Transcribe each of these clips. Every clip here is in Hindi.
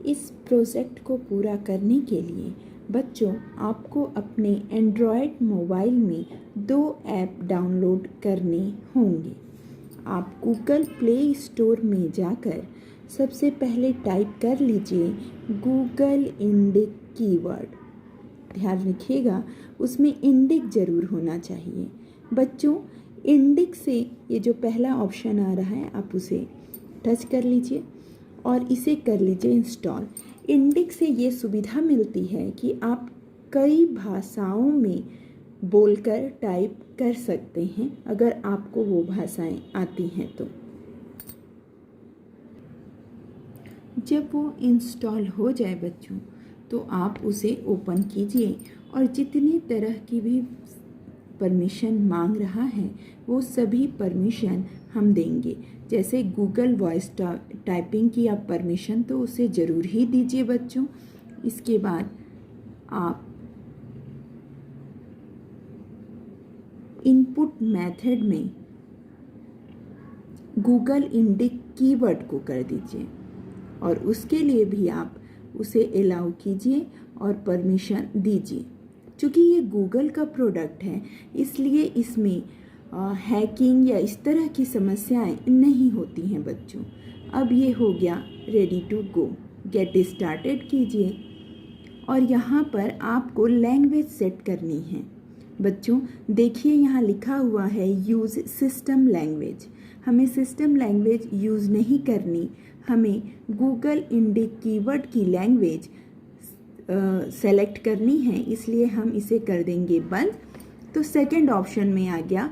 इस प्रोजेक्ट को पूरा करने के लिए बच्चों आपको अपने एंड्रॉयड मोबाइल में 2 ऐप डाउनलोड करने होंगे। आप गूगल प्ले स्टोर में जाकर सबसे पहले टाइप कर लीजिए गूगल इंडिक कीवर्ड। ध्यान रखिएगा उसमें इंडिक ज़रूर होना चाहिए। बच्चों इंडिक से ये जो पहला ऑप्शन आ रहा है आप उसे टच कर लीजिए और इसे कर लीजिए इंस्टॉल। इंडिक से ये सुविधा मिलती है कि आप कई भाषाओं में बोलकर टाइप कर सकते हैं अगर आपको वो भाषाएं आती हैं तो। जब वो इंस्टॉल हो जाए बच्चों तो आप उसे ओपन कीजिए और जितनी तरह की भी परमिशन मांग रहा है वो सभी परमिशन हम देंगे। जैसे गूगल वॉइस टाइपिंग की आप परमिशन तो उसे ज़रूर ही दीजिए बच्चों। इसके बाद आप इनपुट मेथड में गूगल इंडिक कीवर्ड को कर दीजिए और उसके लिए भी आप उसे अलाउ कीजिए और परमिशन दीजिए। चूँकि ये गूगल का प्रोडक्ट है इसलिए इसमें हैकिंग या इस तरह की समस्याएं नहीं होती हैं बच्चों। अब ये हो गया ready to go. Get started कीजिए और यहाँ पर आपको लैंग्वेज सेट करनी है। बच्चों देखिए यहाँ लिखा हुआ है यूज़ सिस्टम लैंग्वेज। हमें सिस्टम लैंग्वेज यूज़ नहीं करनी, हमें गूगल इंडिक कीवर्ड की लैंग्वेज सेलेक्ट करनी है, इसलिए हम इसे कर देंगे बंद। तो सेकंड ऑप्शन में आ गया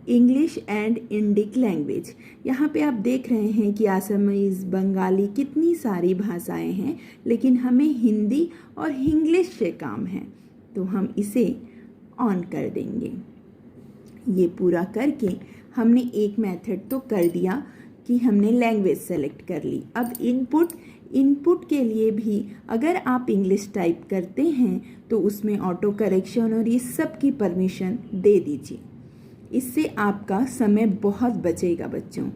इंग्लिश एंड इंडिक लैंग्वेज। यहाँ पे आप देख रहे हैं कि आसामीज़, बंगाली कितनी सारी भाषाएं हैं, लेकिन हमें हिंदी और इंग्लिश से काम है तो हम इसे ऑन कर देंगे। ये पूरा करके हमने एक मेथड तो कर दिया कि हमने लैंग्वेज सेलेक्ट कर ली। अब इनपुट के लिए भी अगर आप इंग्लिश टाइप करते हैं तो उसमें ऑटो करेक्शन और ये सब की परमिशन दे दीजिए। इससे आपका समय बहुत बचेगा बच्चों।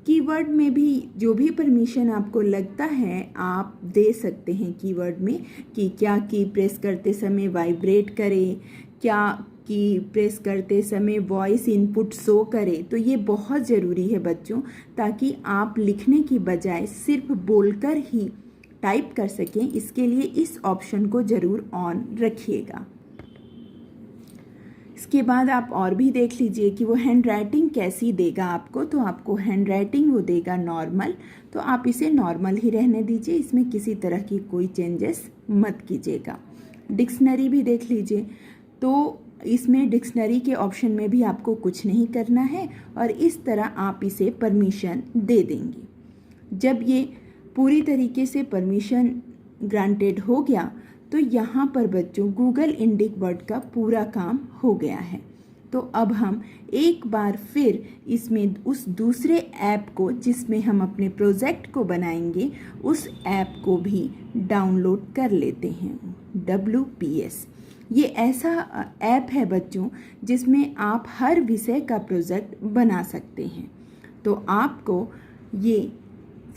कीवर्ड में भी जो भी परमिशन आपको लगता है आप दे सकते हैं कीवर्ड में कि क्या की प्रेस करते समय वाइब्रेट करे, क्या की प्रेस करते समय वॉइस इनपुट शो करे। तो ये बहुत ज़रूरी है बच्चों, ताकि आप लिखने की बजाय सिर्फ बोलकर ही टाइप कर सकें। इसके लिए इस ऑप्शन को ज़रूर ऑन रखिएगा। इसके बाद आप और भी देख लीजिए कि वो हैंड राइटिंग कैसी देगा आपको। तो आपको हैंड राइटिंग वो देगा नॉर्मल, तो आप इसे नॉर्मल ही रहने दीजिए, इसमें किसी तरह की कोई चेंजेस मत कीजिएगा। डिक्शनरी भी देख लीजिए, तो इसमें डिक्शनरी के ऑप्शन में भी आपको कुछ नहीं करना है और इस तरह आप इसे परमिशन दे देंगे। जब ये पूरी तरीके से परमिशन ग्रांटेड हो गया तो यहाँ पर बच्चों गूगल इंडिक वर्ड का पूरा काम हो गया है। तो अब हम एक बार फिर इसमें उस दूसरे ऐप को जिसमें हम अपने प्रोजेक्ट को बनाएंगे उस ऐप को भी डाउनलोड कर लेते हैं। WPS ये ऐसा ऐप है बच्चों जिसमें आप हर विषय का प्रोजेक्ट बना सकते हैं। तो आपको ये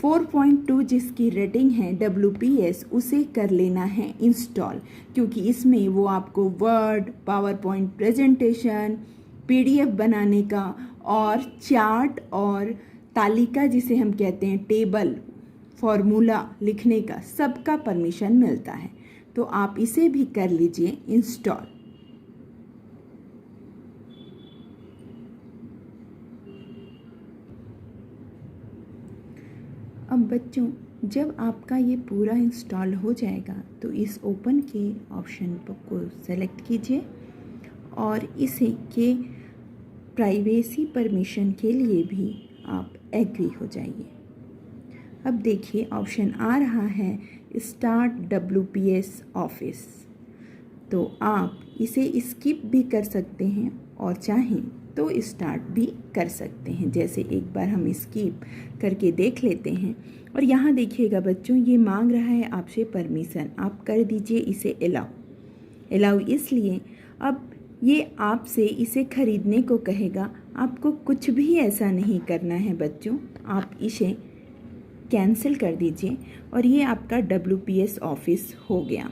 4.2 जिसकी रेटिंग है WPS उसे कर लेना है इंस्टॉल, क्योंकि इसमें वो आपको word, power point presentation, PDF बनाने का और चार्ट और तालिका जिसे हम कहते हैं टेबल, फॉर्मूला लिखने का सबका परमिशन मिलता है। तो आप इसे भी कर लीजिए इंस्टॉल। अब बच्चों जब आपका ये पूरा इंस्टॉल हो जाएगा तो इस ओपन के ऑप्शन को सेलेक्ट कीजिए और इसे के प्राइवेसी परमिशन के लिए भी आप एग्री हो जाइए। अब देखिए ऑप्शन आ रहा है स्टार्ट WPS ऑफिस। तो आप इसे स्किप भी कर सकते हैं और चाहें तो स्टार्ट भी कर सकते हैं। जैसे एक बार हम स्किप करके देख लेते हैं और यहाँ देखिएगा बच्चों ये मांग रहा है आपसे परमिशन, आप कर दीजिए इसे अलाउ इसलिए अब ये आपसे इसे खरीदने को कहेगा। आपको कुछ भी ऐसा नहीं करना है बच्चों, आप इसे कैंसिल कर दीजिए और ये आपका WPS ऑफिस हो गया।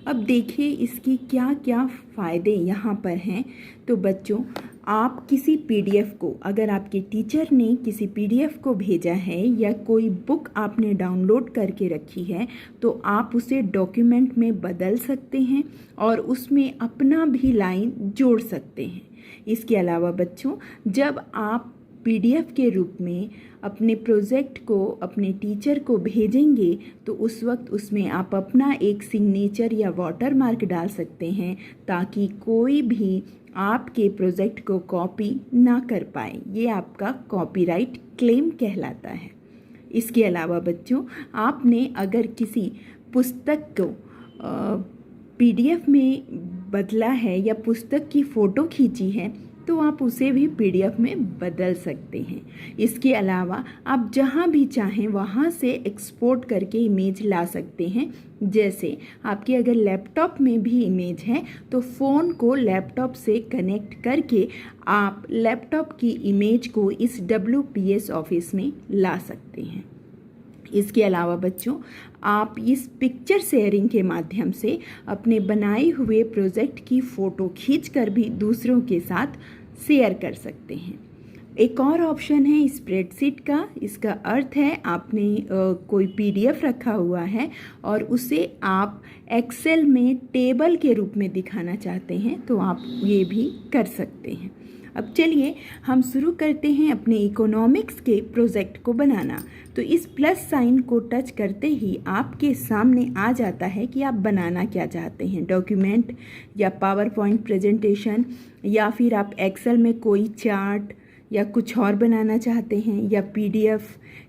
अब देखिए इसकी क्या क्या फ़ायदे यहाँ पर हैं। तो बच्चों, आप किसी PDF को, अगर आपके टीचर ने किसी PDF को भेजा है या कोई बुक आपने डाउनलोड करके रखी है, तो आप उसे डॉक्यूमेंट में बदल सकते हैं और उसमें अपना भी लाइन जोड़ सकते हैं। इसके अलावा बच्चों, जब आप PDF के रूप में अपने प्रोजेक्ट को अपने टीचर को भेजेंगे तो उस वक्त उसमें आप अपना एक सिग्नेचर या वाटरमार्क डाल सकते हैं ताकि कोई भी आपके प्रोजेक्ट को कॉपी ना कर पाए। ये आपका कॉपीराइट क्लेम कहलाता है। इसके अलावा बच्चों, आपने अगर किसी पुस्तक को PDF में बदला है या पुस्तक की फ़ोटो खींची है तो आप उसे भी PDF में बदल सकते हैं। इसके अलावा आप जहाँ भी चाहें वहाँ से एक्सपोर्ट करके इमेज ला सकते हैं। जैसे आपके अगर लैपटॉप में भी इमेज है तो फ़ोन को लैपटॉप से कनेक्ट करके आप लैपटॉप की इमेज को इस WPS ऑफिस में ला सकते हैं। इसके अलावा बच्चों, आप इस पिक्चर शेयरिंग के माध्यम से अपने बनाए हुए प्रोजेक्ट की फ़ोटो खींचकर भी दूसरों के साथ शेयर कर सकते हैं। एक और ऑप्शन है स्प्रेडशीट का। इसका अर्थ है आपने कोई PDF रखा हुआ है और उसे आप एक्सेल में टेबल के रूप में दिखाना चाहते हैं तो आप ये भी कर सकते हैं। अब चलिए हम शुरू करते हैं अपने इकोनॉमिक्स के प्रोजेक्ट को बनाना। तो इस प्लस साइन को टच करते ही आपके सामने आ जाता है कि आप बनाना क्या चाहते हैं, डॉक्यूमेंट या पावरपॉइंट प्रेजेंटेशन, या फिर आप एक्सेल में कोई चार्ट या कुछ और बनाना चाहते हैं, या PDF,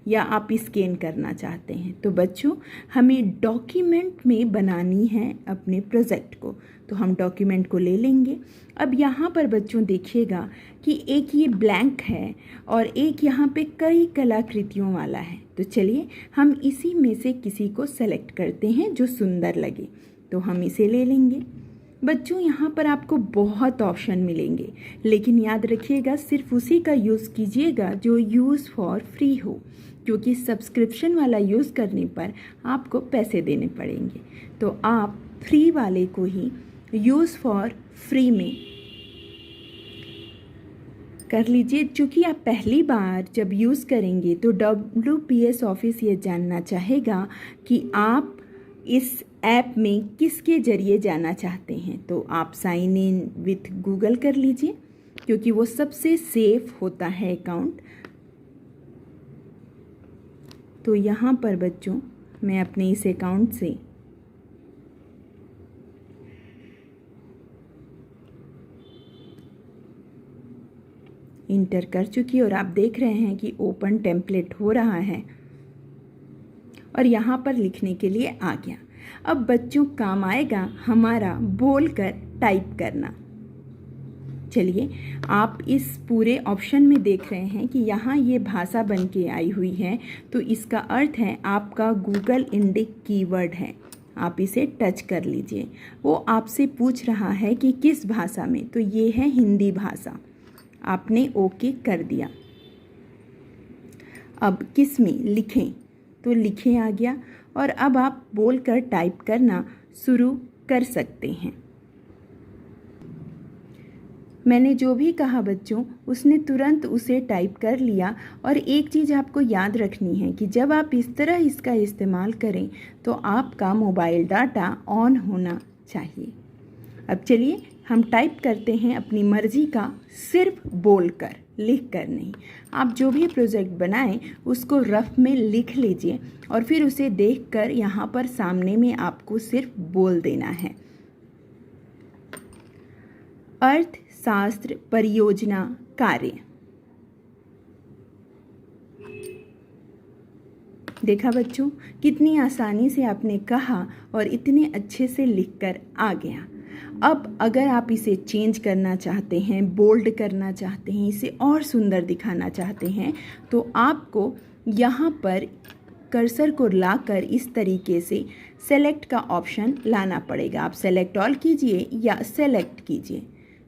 या आप स्कैन करना चाहते हैं। तो बच्चों, हमें डॉक्यूमेंट में बनानी है अपने प्रोजेक्ट को, तो हम डॉक्यूमेंट को ले लेंगे। अब यहाँ पर बच्चों देखिएगा कि एक ये ब्लैंक है और एक यहाँ पे कई कलाकृतियों वाला है। तो चलिए हम इसी में से किसी को सेलेक्ट करते हैं जो सुंदर लगे, तो हम इसे ले लेंगे। बच्चों, यहाँ पर आपको बहुत ऑप्शन मिलेंगे, लेकिन याद रखिएगा सिर्फ उसी का यूज़ कीजिएगा जो यूज़ फॉर फ्री हो, क्योंकि सब्सक्रिप्शन वाला यूज़ करने पर आपको पैसे देने पड़ेंगे। तो आप फ्री वाले को ही यूज़ फॉर फ्री में कर लीजिए। चूँकि आप पहली बार जब यूज़ करेंगे तो WPS ऑफिस ये जानना चाहेगा कि आप इस ऐप में किसके ज़रिए जाना चाहते हैं। तो आप साइन इन विथ गूगल कर लीजिए, क्योंकि वो सबसे सेफ होता है अकाउंट। तो यहाँ पर बच्चों मैं अपने इस अकाउंट से इंटर कर चुकी और आप देख रहे हैं कि ओपन टेम्पलेट हो रहा है और यहाँ पर लिखने के लिए आ गया। अब बच्चों काम आएगा हमारा बोलकर टाइप करना। चलिए, आप इस पूरे ऑप्शन में देख रहे हैं कि यहाँ ये भाषा बन के आई हुई है, तो इसका अर्थ है आपका गूगल इंडिक कीवर्ड है। आप इसे टच कर लीजिए। वो आपसे पूछ रहा है कि किस भाषा में, तो ये है हिंदी भाषा। आपने ओके कर दिया। अब किस में लिखें, तो लिखें आ गया और अब आप बोलकर टाइप करना शुरू कर सकते हैं। मैंने जो भी कहा बच्चों, उसने तुरंत उसे टाइप कर लिया। और एक चीज़ आपको याद रखनी है कि जब आप इस तरह इसका इस्तेमाल करें तो आपका मोबाइल डाटा ऑन होना चाहिए। अब चलिए हम टाइप करते हैं अपनी मर्ज़ी का, सिर्फ बोलकर, लिख कर नहीं। आप जो भी प्रोजेक्ट बनाएं उसको रफ में लिख लीजिए और फिर उसे देखकर यहाँ पर सामने में आपको सिर्फ बोल देना है। अर्थशास्त्र परियोजना कार्य। देखा बच्चों, कितनी आसानी से आपने कहा और इतने अच्छे से लिखकर आ गया। अब अगर आप इसे चेंज करना चाहते हैं, बोल्ड करना चाहते हैं, इसे और सुंदर दिखाना चाहते हैं, तो आपको यहाँ पर कर्सर को लाकर इस तरीके से सेलेक्ट का ऑप्शन लाना पड़ेगा। आप सेलेक्ट ऑल कीजिए या सेलेक्ट कीजिए।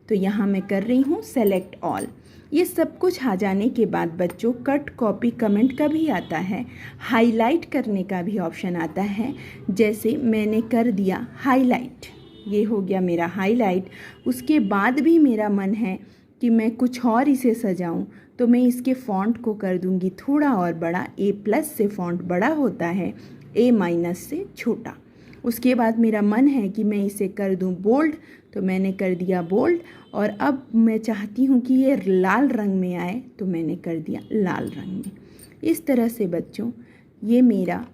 तो यहाँ मैं कर रही हूँ सेलेक्ट ऑल। ये सब कुछ आ जाने के बाद बच्चों कट कॉपी कमेंट का भी आता है, हाईलाइट करने का भी ऑप्शन आता है। जैसे मैंने कर दिया हाईलाइट, ये हो गया मेरा हाईलाइट। उसके बाद भी मेरा मन है कि मैं कुछ और इसे सजाऊं, तो मैं इसके फ़ॉन्ट को कर दूंगी थोड़ा और बड़ा। A+ से फ़ॉन्ट बड़ा होता है, A- से छोटा। उसके बाद मेरा मन है कि मैं इसे कर दूं बोल्ड, तो मैंने कर दिया बोल्ड। और अब मैं चाहती हूँ कि ये लाल रंग में आए, तो मैंने कर दिया लाल रंग में। इस तरह से बच्चों ये मेरा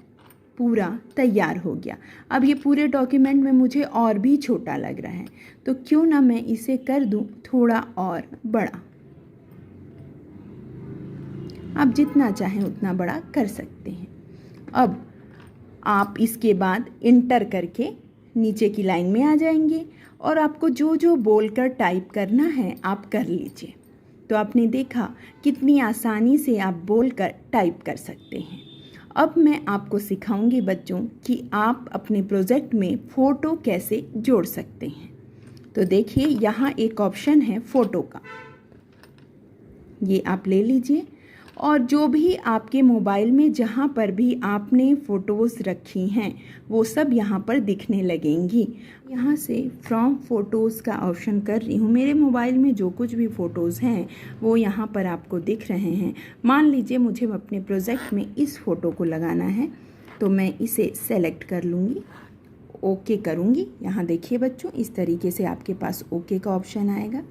पूरा तैयार हो गया। अब ये पूरे डॉक्यूमेंट में मुझे और भी छोटा लग रहा है, तो क्यों ना मैं इसे कर दूं थोड़ा और बड़ा। आप जितना चाहें उतना बड़ा कर सकते हैं। अब आप इसके बाद इंटर करके नीचे की लाइन में आ जाएंगे और आपको जो जो बोलकर टाइप करना है आप कर लीजिए। तो आपने देखा कितनी आसानी से आप बोलकर टाइप कर सकते हैं। अब मैं आपको सिखाऊंगी बच्चों कि आप अपने प्रोजेक्ट में फ़ोटो कैसे जोड़ सकते हैं। तो देखिए यहाँ एक ऑप्शन है फ़ोटो का, ये आप ले लीजिए। और जो भी आपके मोबाइल में जहाँ पर भी आपने फ़ोटोज़ रखी हैं वो सब यहाँ पर दिखने लगेंगी। यहाँ से फ्रॉम फ़ोटोज़ का ऑप्शन कर रही हूँ। मेरे मोबाइल में जो कुछ भी फ़ोटोज़ हैं वो यहाँ पर आपको दिख रहे हैं। मान लीजिए मुझे अपने प्रोजेक्ट में इस फ़ोटो को लगाना है, तो मैं इसे सेलेक्ट कर लूँगी, ओके करूँगी। यहाँ देखिए बच्चों इस तरीके से आपके पास ओके का ऑप्शन आएगा,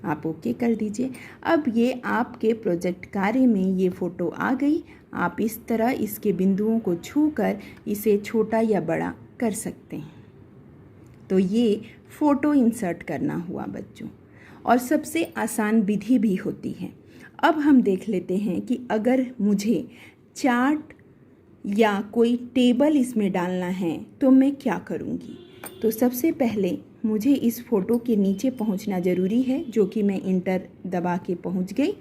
आप ओके कर दीजिए। अब ये आपके प्रोजेक्ट कार्य में ये फ़ोटो आ गई। आप इस तरह इसके बिंदुओं को छूकर इसे छोटा या बड़ा कर सकते हैं। तो ये फ़ोटो इंसर्ट करना हुआ बच्चों, और सबसे आसान विधि भी होती है। अब हम देख लेते हैं कि अगर मुझे चार्ट या कोई टेबल इसमें डालना है तो मैं क्या करूँगी। तो सबसे पहले मुझे इस फ़ोटो के नीचे पहुंचना ज़रूरी है, जो कि मैं इंटर दबा के पहुंच गई।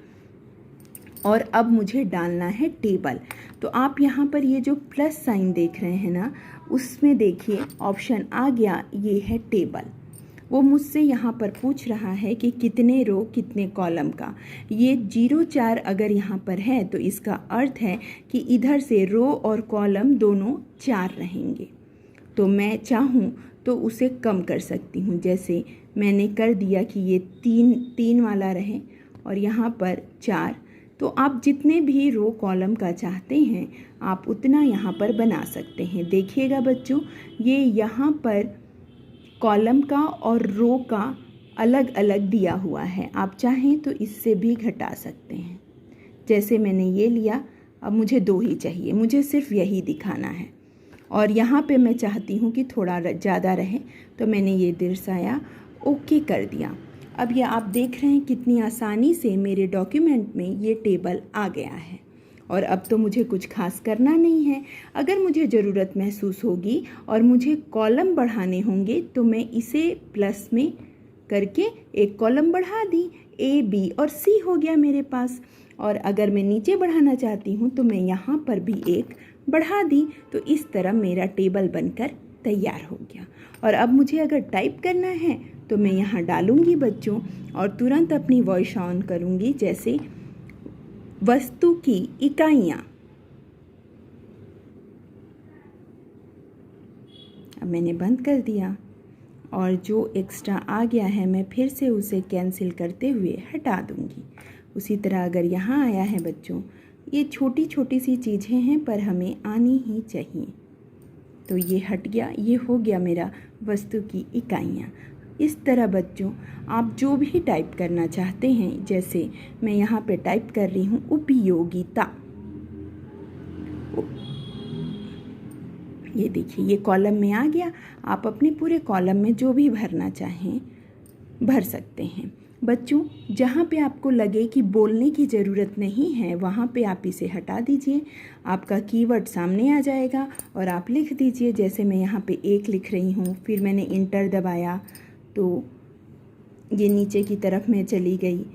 और अब मुझे डालना है टेबल। तो आप यहाँ पर ये जो प्लस साइन देख रहे हैं ना, उसमें देखिए ऑप्शन आ गया, ये है टेबल। वो मुझसे यहाँ पर पूछ रहा है कि कितने रो कितने कॉलम का। ये 0-4 अगर यहाँ पर है तो इसका अर्थ है कि इधर से रो और कॉलम दोनों 4 रहेंगे। तो मैं चाहूँ तो उसे कम कर सकती हूँ। जैसे मैंने कर दिया कि ये 3 वाला रहे और यहाँ पर 4। तो आप जितने भी रो कॉलम का चाहते हैं आप उतना यहाँ पर बना सकते हैं। देखिएगा बच्चों, ये यहाँ पर कॉलम का और रो का अलग अलग दिया हुआ है। आप चाहें तो इससे भी घटा सकते हैं। जैसे मैंने ये लिया, अब मुझे 2 ही चाहिए, मुझे सिर्फ यही दिखाना है। और यहाँ पे मैं चाहती हूँ कि थोड़ा ज़्यादा रहे, तो मैंने ये दर्शाया, ओके कर दिया। अब ये आप देख रहे हैं कितनी आसानी से मेरे डॉक्यूमेंट में ये टेबल आ गया है। और अब तो मुझे कुछ खास करना नहीं है। अगर मुझे ज़रूरत महसूस होगी और मुझे कॉलम बढ़ाने होंगे तो मैं इसे प्लस में करके एक कॉलम बढ़ा दी, A, B और C हो गया मेरे पास। और अगर मैं नीचे बढ़ाना चाहती हूँ तो मैं यहाँ पर भी एक बढ़ा दी। तो इस तरह मेरा टेबल बनकर तैयार हो गया। और अब मुझे अगर टाइप करना है तो मैं यहाँ डालूँगी बच्चों, और तुरंत अपनी वॉइस ऑन करूँगी। जैसे वस्तु की इकाइयाँ। अब मैंने बंद कर दिया और जो एक्स्ट्रा आ गया है मैं फिर से उसे कैंसिल करते हुए हटा दूँगी। उसी तरह अगर यहाँ आया है बच्चों, ये छोटी छोटी सी चीज़ें हैं पर हमें आनी ही चाहिए। तो ये हट गया, ये हो गया मेरा वस्तु की इकाइयाँ। इस तरह बच्चों आप जो भी टाइप करना चाहते हैं, जैसे मैं यहाँ पे टाइप कर रही हूँ उपयोगिता। ये देखिए ये कॉलम में आ गया। आप अपने पूरे कॉलम में जो भी भरना चाहें भर सकते हैं। बच्चों जहाँ पे आपको लगे कि बोलने की ज़रूरत नहीं है वहाँ पे आप इसे हटा दीजिए। आपका कीवर्ड सामने आ जाएगा और आप लिख दीजिए। जैसे मैं यहाँ पे 1 लिख रही हूँ, फिर मैंने इंटर दबाया तो ये नीचे की तरफ मैं चली गई।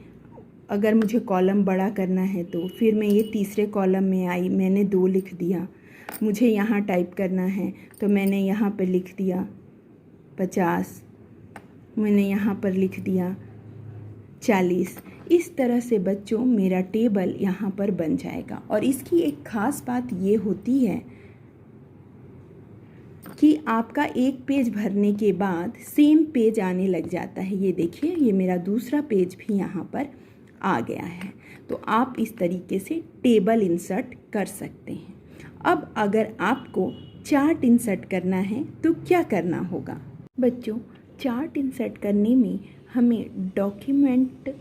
अगर मुझे कॉलम बड़ा करना है तो फिर मैं ये तीसरे कॉलम में आई, मैंने 2 लिख दिया। मुझे यहाँ टाइप करना है तो मैंने यहाँ पर लिख दिया 50, मैंने यहाँ पर लिख दिया 40। इस तरह से बच्चों मेरा टेबल यहाँ पर बन जाएगा। और इसकी एक ख़ास बात ये होती है कि आपका एक पेज भरने के बाद सेम पेज आने लग जाता है। ये देखिए, ये मेरा दूसरा पेज भी यहाँ पर आ गया है। तो आप इस तरीके से टेबल इंसर्ट कर सकते हैं। अब अगर आपको चार्ट इंसर्ट करना है तो क्या करना होगा बच्चों? चार्ट इंसर्ट करने में हमें डॉक्यूमेंट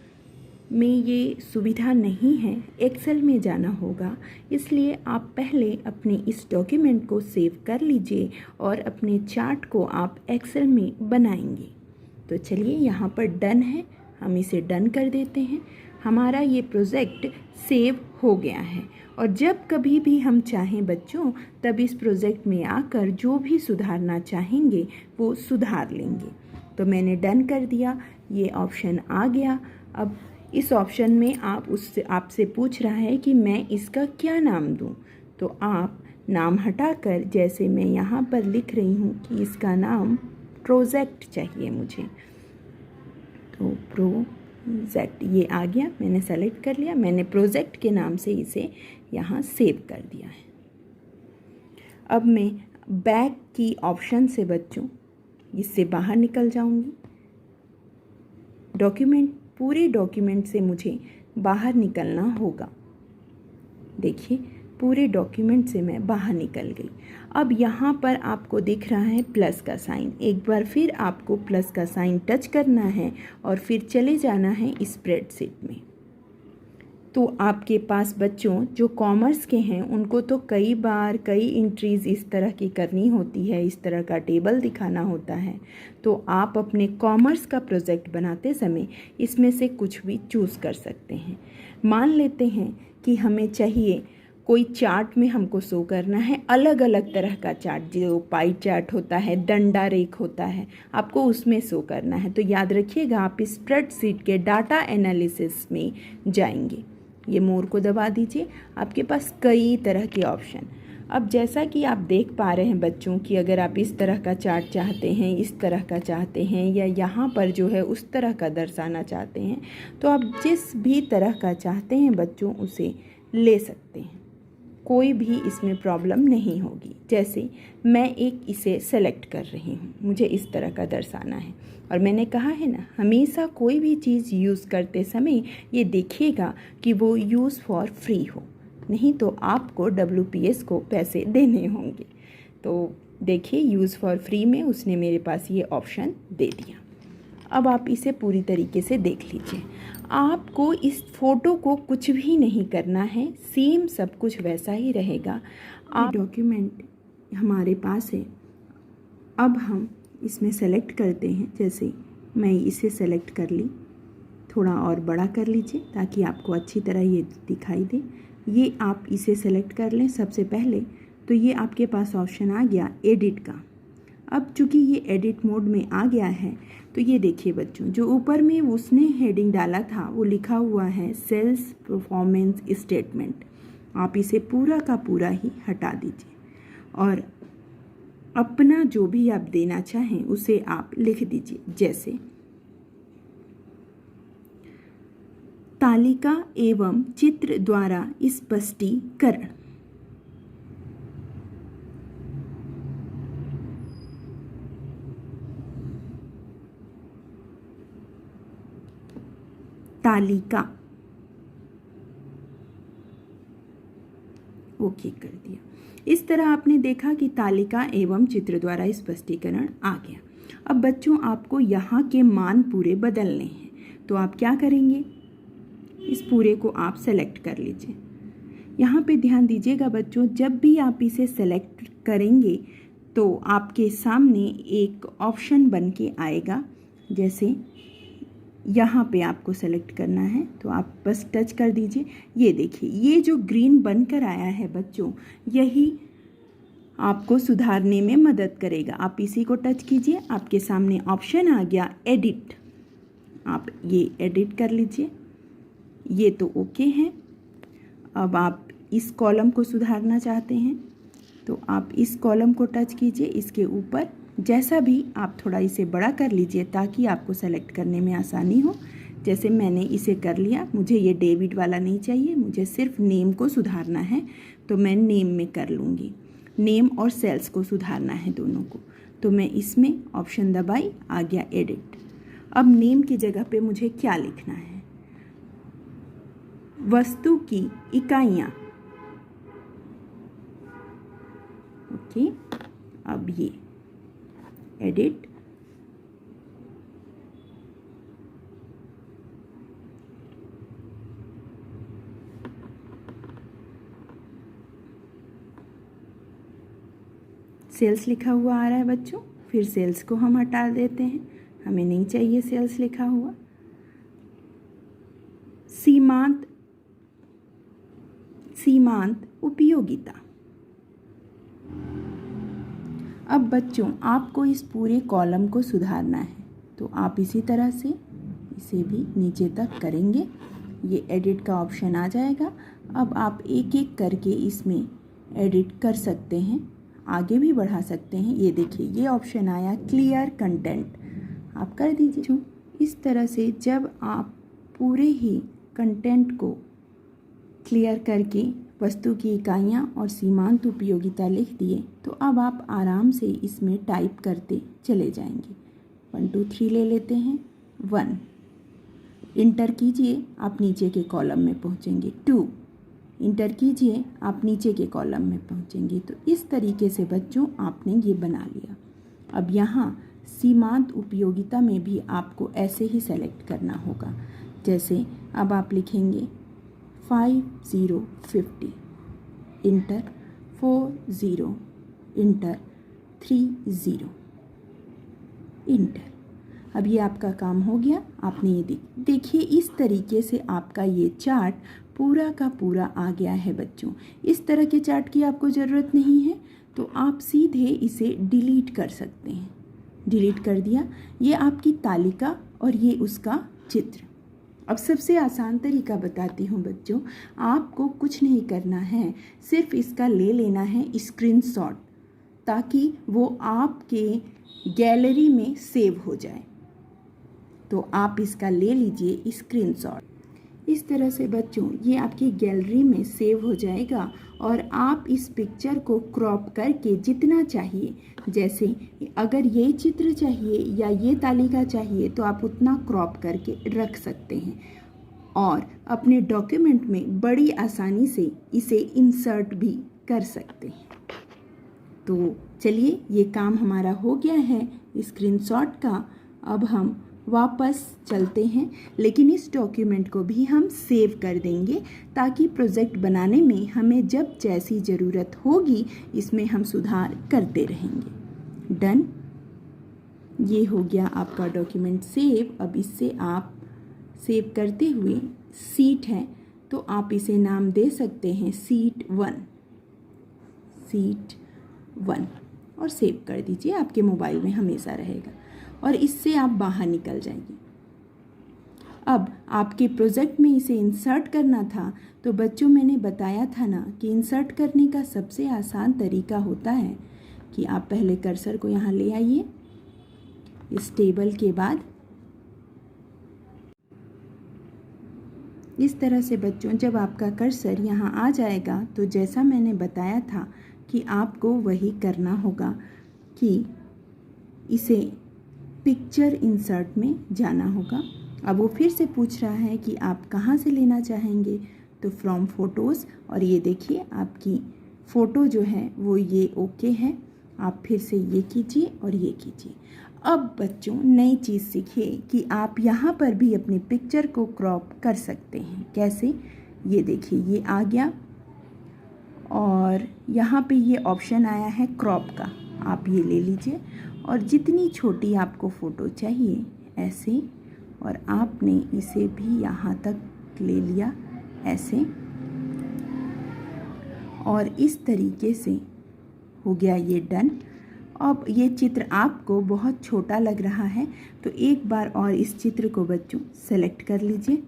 में ये सुविधा नहीं है, एक्सेल में जाना होगा। इसलिए आप पहले अपने इस डॉक्यूमेंट को सेव कर लीजिए और अपने चार्ट को आप एक्सेल में बनाएंगे। तो चलिए, यहाँ पर डन है, हम इसे डन कर देते हैं। हमारा ये प्रोजेक्ट सेव हो गया है और जब कभी भी हम चाहें बच्चों, तब इस प्रोजेक्ट में आकर जो भी सुधारना चाहेंगे वो सुधार लेंगे। तो मैंने डन कर दिया, ये ऑप्शन आ गया। अब इस ऑप्शन में आपसे पूछ रहा है कि मैं इसका क्या नाम दूं। तो आप नाम हटाकर, जैसे मैं यहाँ पर लिख रही हूँ कि इसका नाम प्रोजेक्ट चाहिए मुझे, तो प्रोजेक्ट ये आ गया, मैंने सेलेक्ट कर लिया। मैंने प्रोजेक्ट के नाम से इसे यहाँ सेव कर दिया है। अब मैं बैक की ऑप्शन से बच्चों इससे बाहर निकल जाऊँगी। पूरे डॉक्यूमेंट से मुझे बाहर निकलना होगा। देखिए, पूरे डॉक्यूमेंट से मैं बाहर निकल गई। अब यहाँ पर आपको दिख रहा है प्लस का साइन। एक बार फिर आपको प्लस का साइन टच करना है और फिर चले जाना है स्प्रेडशीट में। तो आपके पास बच्चों जो कॉमर्स के हैं उनको तो कई बार कई एंट्रीज इस तरह की करनी होती है, इस तरह का टेबल दिखाना होता है। तो आप अपने कॉमर्स का प्रोजेक्ट बनाते समय इसमें से कुछ भी चूज़ कर सकते हैं। मान लेते हैं कि हमें चाहिए कोई चार्ट में हमको शो करना है अलग अलग तरह का चार्ट, जो पाई चार्ट होता है, डंडा रेख होता है, आपको उसमें शो करना है। तो याद रखिएगा, आप स्प्रेडशीट के डाटा एनालिसिस में जाएंगे, ये मोर को दबा दीजिए, आपके पास कई तरह के ऑप्शन। अब जैसा कि आप देख पा रहे हैं बच्चों कि अगर आप इस तरह का चार्ट चाहते हैं, इस तरह का चाहते हैं, या यहाँ पर जो है उस तरह का दर्शाना चाहते हैं, तो आप जिस भी तरह का चाहते हैं बच्चों उसे ले सकते हैं, कोई भी इसमें प्रॉब्लम नहीं होगी। जैसे मैं एक इसे सेलेक्ट कर रही हूँ, मुझे इस तरह का दर्शाना है। और मैंने कहा है ना, हमेशा कोई भी चीज़ यूज़ करते समय ये देखिएगा कि वो यूज़ फॉर फ्री हो, नहीं तो आपको WPS को पैसे देने होंगे। तो देखिए, यूज़ फॉर फ्री में उसने मेरे पास ये ऑप्शन दे दिया। अब आप इसे पूरी तरीके से देख लीजिए। आपको इस फोटो को कुछ भी नहीं करना है, सेम सब कुछ वैसा ही रहेगा। डॉक्यूमेंट हमारे पास है। अब हम इसमें सेलेक्ट करते हैं। जैसे मैं इसे सेलेक्ट कर ली, थोड़ा और बड़ा कर लीजिए ताकि आपको अच्छी तरह ये दिखाई दे। ये आप इसे सेलेक्ट कर लें सबसे पहले, तो ये आपके पास ऑप्शन आ गया एडिट का। अब चूँकि ये एडिट मोड में आ गया है, तो ये देखिए बच्चों, जो ऊपर में उसने हेडिंग डाला था वो लिखा हुआ है सेल्स परफॉर्मेंस स्टेटमेंट। आप इसे पूरा का पूरा ही हटा दीजिए और अपना जो भी आप देना चाहें उसे आप लिख दीजिए। जैसे तालिका एवं चित्र द्वारा स्पष्टीकरण। तालिका, ओके कर दिया। इस तरह आपने देखा कि तालिका एवं चित्र द्वारा स्पष्टीकरण आ गया। अब बच्चों, आपको यहाँ के मान पूरे बदलने हैं, तो आप क्या करेंगे, इस पूरे को आप सेलेक्ट कर लीजिए। यहाँ पे ध्यान दीजिएगा बच्चों, जब भी आप इसे सेलेक्ट करेंगे तो आपके सामने एक ऑप्शन बन के आएगा। जैसे यहाँ पे आपको सेलेक्ट करना है तो आप बस टच कर दीजिए। ये देखिए, ये जो ग्रीन बनकर आया है बच्चों, यही आपको सुधारने में मदद करेगा। आप इसी को टच कीजिए, आपके सामने ऑप्शन आ गया एडिट, आप ये एडिट कर लीजिए। ये तो ओके है। अब आप इस कॉलम को सुधारना चाहते हैं तो आप इस कॉलम को टच कीजिए, इसके ऊपर जैसा भी आप थोड़ा इसे बड़ा कर लीजिए ताकि आपको सेलेक्ट करने में आसानी हो। जैसे मैंने इसे कर लिया, मुझे ये डेविड वाला नहीं चाहिए, मुझे सिर्फ नेम को सुधारना है, तो मैं नेम में कर लूँगी। नेम और सेल्स को सुधारना है दोनों को, तो मैं इसमें ऑप्शन दबाई, आ गया एडिट। अब नेम की जगह पे मुझे क्या लिखना है? वस्तु की इकाइयाँ। ओके, अब ये एडिट, सेल्स लिखा हुआ आ रहा है बच्चों, फिर सेल्स को हम हटा देते हैं, हमें नहीं चाहिए सेल्स लिखा हुआ। सीमांत उपयोगिता। अब बच्चों आपको इस पूरे कॉलम को सुधारना है, तो आप इसी तरह से इसे भी नीचे तक करेंगे, ये एडिट का ऑप्शन आ जाएगा। अब आप एक एक करके इसमें एडिट कर सकते हैं, आगे भी बढ़ा सकते हैं। ये देखिए ये ऑप्शन आया क्लियर कंटेंट, आप कर दीजिए। इस तरह से जब आप पूरे ही कंटेंट को क्लियर करके वस्तु की इकाइयाँ और सीमांत उपयोगिता लिख दिए, तो अब आप आराम से इसमें टाइप करते चले जाएंगे। 1 2 3 ले लेते हैं। 1 इंटर कीजिए, आप नीचे के कॉलम में पहुँचेंगे। 2 इंटर कीजिए, आप नीचे के कॉलम में पहुँचेंगे। तो इस तरीके से बच्चों आपने ये बना लिया। अब यहाँ सीमांत उपयोगिता में भी आपको ऐसे ही सेलेक्ट करना होगा, जैसे अब आप लिखेंगे 5050 इंटर, 40 इंटर, 30 इंटर। अब ये आपका काम हो गया, आपने ये देखिए इस तरीके से आपका ये चार्ट पूरा का पूरा आ गया है बच्चों। इस तरह के चार्ट की आपको ज़रूरत नहीं है, तो आप सीधे इसे डिलीट कर सकते हैं। डिलीट कर दिया, ये आपकी तालिका और ये उसका चित्र। अब सबसे आसान तरीका बताती हूँ बच्चों, आपको कुछ नहीं करना है, सिर्फ इसका ले लेना है स्क्रीनशॉट, ताकि वो आपके गैलरी में सेव हो जाए। तो आप इसका ले लीजिए स्क्रीनशॉट। इस तरह से बच्चों ये आपकी गैलरी में सेव हो जाएगा और आप इस पिक्चर को क्रॉप करके जितना चाहिए, जैसे अगर ये चित्र चाहिए या ये तालिका चाहिए तो आप उतना क्रॉप करके रख सकते हैं और अपने डॉक्यूमेंट में बड़ी आसानी से इसे इंसर्ट भी कर सकते हैं। तो चलिए ये काम हमारा हो गया है स्क्रीनशॉट का। अब हम वापस चलते हैं, लेकिन इस डॉक्यूमेंट को भी हम सेव कर देंगे ताकि प्रोजेक्ट बनाने में हमें जब जैसी ज़रूरत होगी इसमें हम सुधार करते रहेंगे। डन, ये हो गया आपका डॉक्यूमेंट सेव। अब इससे आप सेव करते हुए सीट है तो आप इसे नाम दे सकते हैं सीट 1 और सेव कर दीजिए, आपके मोबाइल में हमेशा रहेगा और इससे आप बाहर निकल जाएंगे। अब आपके प्रोजेक्ट में इसे इंसर्ट करना था, तो बच्चों मैंने बताया था ना कि इंसर्ट करने का सबसे आसान तरीका होता है कि आप पहले कर्सर को यहाँ ले आइए, इस टेबल के बाद इस तरह से बच्चों जब आपका कर्सर यहाँ आ जाएगा तो जैसा मैंने बताया था कि आपको वही करना होगा कि इसे पिक्चर इंसर्ट में जाना होगा। अब वो फिर से पूछ रहा है कि आप कहाँ से लेना चाहेंगे, तो फ्रॉम फोटोज़, और ये देखिए आपकी फ़ोटो जो है वो ये ओके है। आप फिर से ये कीजिए और ये कीजिए। अब बच्चों नई चीज़ सीखिए कि आप यहाँ पर भी अपनी पिक्चर को क्रॉप कर सकते हैं। कैसे, ये देखिए ये आ गया और यहाँ पे ये ऑप्शन आया है क्रॉप का, आप ये ले लीजिए और जितनी छोटी आपको फ़ोटो चाहिए ऐसे, और आपने इसे भी यहाँ तक ले लिया ऐसे, और इस तरीके से हो गया ये डन। अब ये चित्र आपको बहुत छोटा लग रहा है तो एक बार और इस चित्र को बच्चों सेलेक्ट कर लीजिए।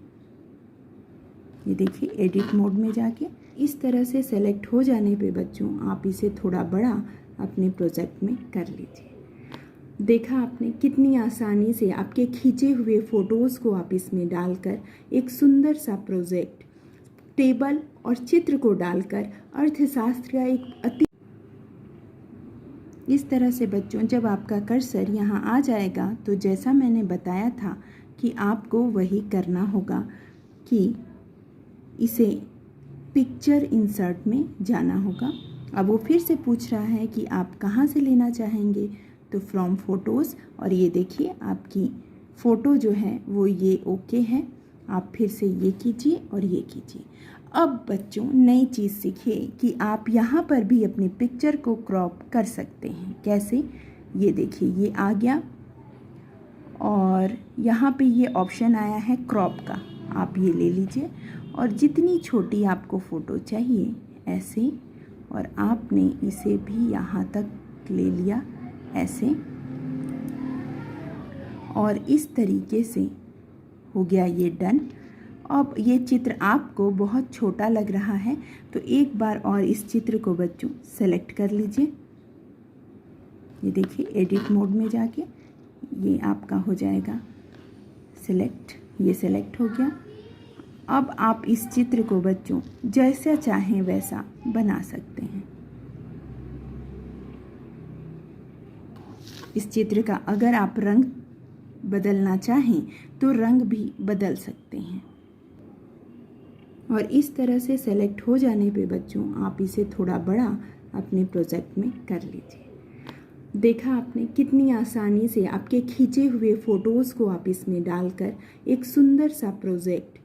ये देखिए एडिट मोड में जाके इस तरह से सेलेक्ट हो जाने पे बच्चों आप इसे थोड़ा बड़ा अपने प्रोजेक्ट में कर लीजिए। देखा आपने कितनी आसानी से आपके खींचे हुए फ़ोटोज़ को आप इसमें डालकर एक सुंदर सा प्रोजेक्ट, टेबल और चित्र को डालकर अर्थशास्त्र का एक अति इस तरह से बच्चों जब आपका कर्सर यहाँ आ जाएगा तो जैसा मैंने बताया था कि आपको वही करना होगा कि इसे पिक्चर इंसर्ट में जाना होगा। अब वो फिर से पूछ रहा है कि आप कहाँ से लेना चाहेंगे, तो फ्रॉम फ़ोटोज़, और ये देखिए आपकी फ़ोटो जो है वो ये ओके है। आप फिर से ये कीजिए और ये कीजिए। अब बच्चों नई चीज़ सीखिए कि आप यहाँ पर भी अपनी पिक्चर को क्रॉप कर सकते हैं। कैसे, ये देखिए ये आ गया और यहाँ पे ये ऑप्शन आया है क्रॉप का, आप ये ले लीजिए और जितनी छोटी आपको फ़ोटो चाहिए ऐसे, और आपने इसे भी यहाँ तक ले लिया ऐसे, और इस तरीके से हो गया ये डन। अब ये चित्र आपको बहुत छोटा लग रहा है तो एक बार और इस चित्र को बच्चों सेलेक्ट कर लीजिए। ये देखिए एडिट मोड में जाके ये आपका हो जाएगा सिलेक्ट, ये सिलेक्ट हो गया। अब आप इस चित्र को बच्चों जैसा चाहें वैसा बना सकते हैं। इस चित्र का अगर आप रंग बदलना चाहें तो रंग भी बदल सकते हैं। और इस तरह से सेलेक्ट हो जाने पे बच्चों आप इसे थोड़ा बड़ा अपने प्रोजेक्ट में कर लीजिए। देखा आपने कितनी आसानी से आपके खींचे हुए फ़ोटोज़ को आप इसमें डालकर एक सुंदर सा प्रोजेक्ट,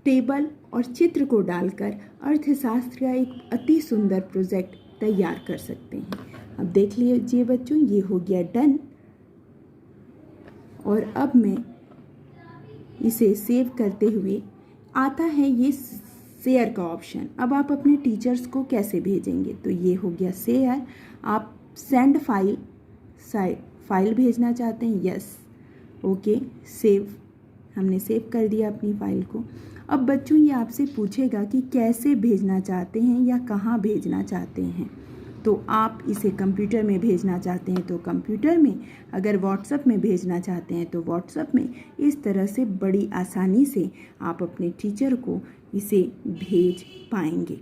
टेबल और चित्र को डालकर अर्थशास्त्र का एक अति सुंदर प्रोजेक्ट तैयार कर सकते हैं। अब देख लीजिए बच्चों ये हो गया डन, और अब मैं इसे सेव करते हुए आता है ये शेयर का ऑप्शन। अब आप अपने टीचर्स को कैसे भेजेंगे, तो ये हो गया शेयर। आप सेंड फाइल भेजना चाहते हैं, यस ओके सेव, हमने सेव कर दिया अपनी फ़ाइल को। अब बच्चों ये आपसे पूछेगा कि कैसे भेजना चाहते हैं या कहाँ भेजना चाहते हैं, तो आप इसे कंप्यूटर में भेजना चाहते हैं तो कंप्यूटर में, अगर व्हाट्सएप में भेजना चाहते हैं तो व्हाट्सएप में। इस तरह से बड़ी आसानी से आप अपने टीचर को इसे भेज पाएंगे।